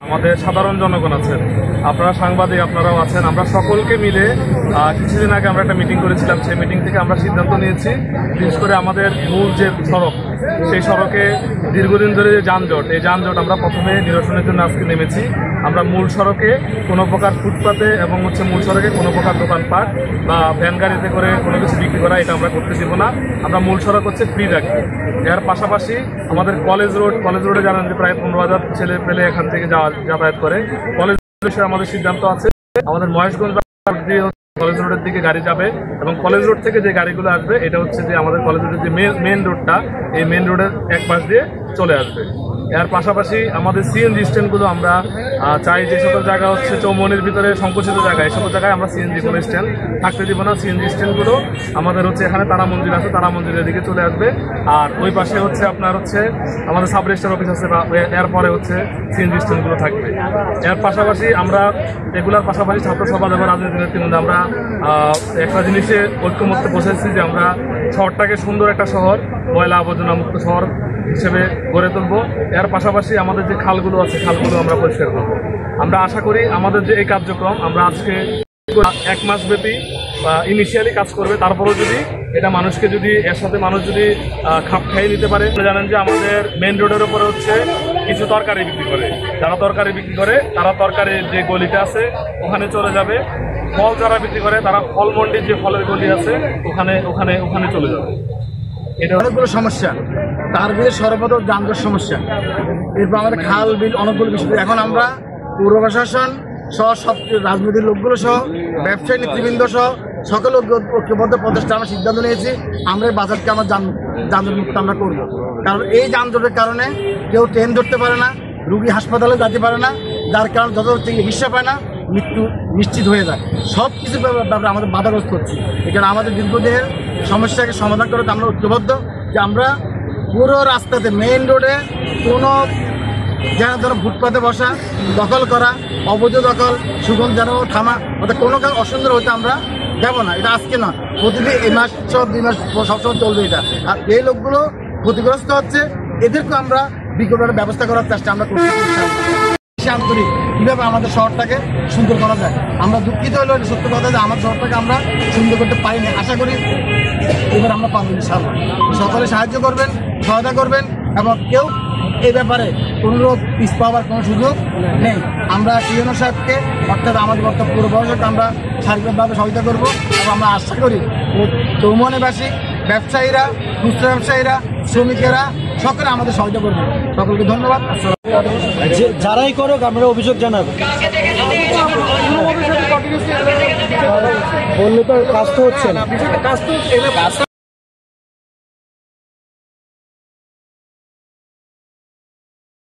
আমাদের সাধারণ জনগণ আছেন, আপনারা সাংবাদিক, আপনারাও আছেন, আমরা সকলকে মিলে কিছুদিন আগে আমরা একটা মিটিং করেছিলাম। সেই মিটিং থেকে আমরা সিদ্ধান্ত নিয়েছি, বিশেষ করে আমাদের মূল যে সড়ক, সেই সড়কে দীর্ঘদিন ধরে যে যানজট, এই যানজট আমরা প্রথমে নিরসনের জন্য আজকে নেমেছি। আমরা মূল সড়কে কোনো প্রকার ফুটপাতে এবং মূল সড়কে কোনো প্রকার দোকানপাট বা ভ্যান গাড়িতে করে কোনো কিছু বিক্রি করা, এটা আমরা করতে দিব না। আমরা মূল সড়ক ফ্রি রাখবো। এর পাশাপাশি আমাদের কলেজ রোডে জানেন যে প্রায় 15,000 ছেলে পেলে এখান থেকে যাতায়াত করে। কলেজ বিষয়ে আমাদের সিদ্ধান্ত আছে, আমাদের মহেশগঞ্জ দিয়ে কলেজ রোডের দিকে গাড়ি যাবে এবং কলেজ রোড থেকে যে গাড়িগুলো আসবে এটা হচ্ছে যে আমাদের কলেজ রোডের যে মেন রোডটা, এই মেন রোডের এক পাশ দিয়ে চলে আসবে। এর পাশাপাশি আমাদের সিএনজি স্ট্যান্ডগুলো আমরা চাই, যে সকল জায়গা হচ্ছে চৌমনির ভিতরে সংকুচিত জায়গা, এই সকল জায়গায় আমরা সিএনজি কোনো স্ট্যান্ড থাকতে দিব না। সিএনজি স্ট্যান্ডগুলো আমাদের এখানে তারা মন্দির আছে, তারা মন্দিরের দিকে চলে আসবে। আর ওই পাশে আপনার আমাদের সাব রেজিস্ট্রার অফিস আছে, বা এরপরে সিএনজি স্ট্যান্ডগুলো থাকবে। এর পাশাপাশি আমরা এগুলোর পাশাপাশি ছাত্র সমাজ এবং রাজনৈতিক নেতৃবৃন্দ আমরা একটা জিনিসে ঐক্যমত্যে বসেছি যে আমরা শহরটাকে সুন্দর একটা শহর, ময়লা আবর্জনা মুক্ত শহর হিসেবে গড়ে তুলবো। এর পাশাপাশি আমাদের যে খালগুলো আছে, খালগুলো আমরা পরিষ্কার করবো। আমরা আশা করি আমাদের যে এই কার্যক্রম আমরা আজকে 1 মাস ব্যাপী ইনিশিয়ালি কাজ করবে। তারপরেও যদি এটা মানুষকে এর সাথে মানুষ খাপ খাইয়ে নিতে পারে। জানেন যে আমাদের মেন রোডের উপরে কিছু তরকারি বিক্রি করে, যারা তরকারি বিক্রি করে তারা তরকারির যে গলিটা আছে ওখানে চলে যাবে। ফল যারা বিক্রি করে তারা ফল মন্ডির যে ফলের গলি আছে ওখানে চলে যাবে। এটা অনেকগুলো সমস্যা, তার ভিতরে সর্বপ্রথম যানজট সমস্যা, এরপর আমাদের খাল বিল অনেকগুলো বিষয়। এখন আমরা পৌর প্রশাসন সহ সব রাজনৈতিক লোকগুলো সহ ব্যবসায়ী নেতৃবৃন্দ সহ সকল ঐক্যবদ্ধ প্রচেষ্টা আমরা সিদ্ধান্ত নিয়েছি, আমরা এই বাজারকে আমরা যানজট মুক্ত আমরা করব। কারণ এই যানজটের কারণে কেউ ট্রেন ধরতে পারে না, রুগী হাসপাতালে যেতে পারে না, যার কারণে যত চিকিৎসা পায় না, মৃত্যু নিশ্চিত হয়ে যায়। সব কিছু ব্যাপারে আমাদের বাধাগ্রস্ত হচ্ছে। এখানে আমাদের দীর্ঘদিনের সমস্যাকে সমাধান করতে আমরা ঐক্যবদ্ধ যে আমরা পুরো রাস্তাতে মেইন রোডে কোনো যেন ধরো ফুটপাতে বসা, দখল করা, অবৈধ দখল, সুগন্ধ যেন থামা, অর্থাৎ কোনো কাজ অসুন্দর হইতে আমরা দেবো না। এটা আজকে না, প্রতিদিন এই মাস 2 মাস সবসময় চলবে এটা। আর এই লোকগুলো ক্ষতিগ্রস্ত হচ্ছে, এদেরকে আমরা বিকল্পের ব্যবস্থা করার চেষ্টা আমরা করছি। আন্তরিক কীভাবে আমাদের শহরটাকে সুন্দর করা যায়। আমরা দুঃখিত হলেও সত্য কথা যে আমার শহরটাকে আমরা সুন্দর করতে পারিনি। আশা করি এবার আমরা পাবো ইনশাআল্লাহ। সকলে সাহায্য করবেন, সহায়তা করবেন এবং কেউ এই ব্যাপারে অনুরোধ পিছ পাওয়ার কোনো সুযোগ নেই। আমরা টিএনও সাহেবকে অর্থাৎ আমাদের বর্তমান পৌর প্রশাসনকে আমরা শারীরিকভাবে সহায়তা করবো এবং আমরা আশা করি চৌমনিবাসী ব্যবসায়ীরা, খুচরা ব্যবসায়ীরা, শ্রমিকেরা সকলে আমাদের সহায়তা করবে। সকলকে ধন্যবাদ। যারাই করুক আমরা অভিযোগ জানাবো, বললে তো কাজ তো হচ্ছে না।